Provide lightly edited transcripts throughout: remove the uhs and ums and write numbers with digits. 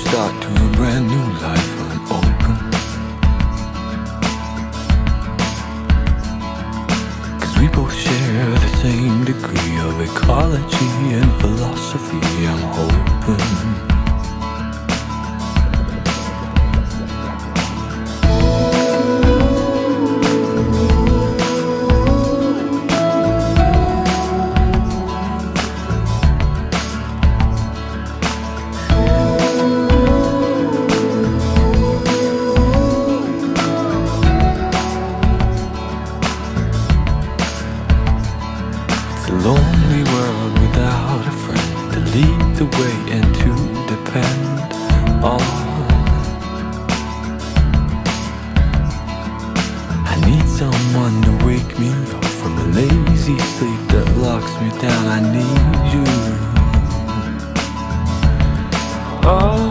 start to a brand new life unopened. 'Cause we both share the same degree of ecology and philosophy, I'm hoping. A lonely world without a friend to lead the way and to depend on. I need someone to wake me up from a lazy sleep that locks me down. I need you. Oh,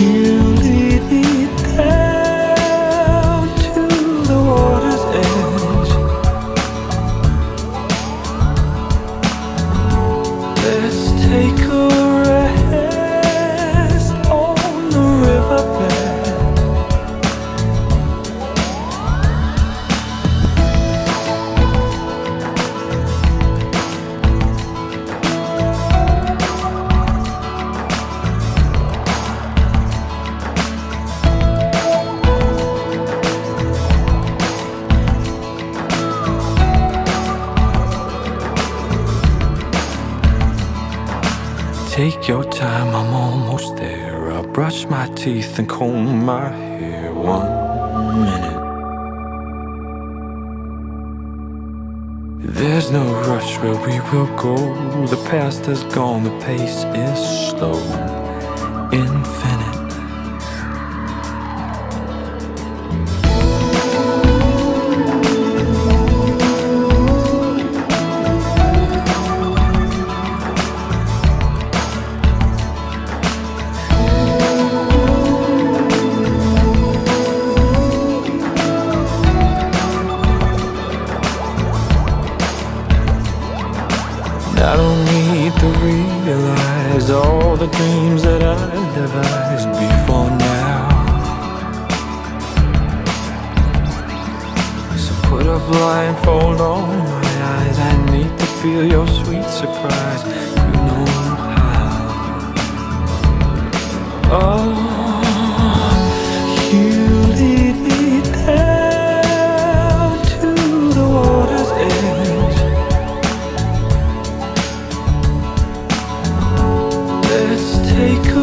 you lead me down to the water's edge. Let's take a rest on the riverbed. Take your time, I'm almost there. I'll brush my teeth and comb my hair. 1 minute. There's no rush where we will go. The past has gone, the pace is slow. Infinite. I don't need to realize all the dreams that I devised before now. So put a blindfold on my eyes. I need to feel your sweet surprise. You know how. Oh, you lead me down to the water's edge. Let's take a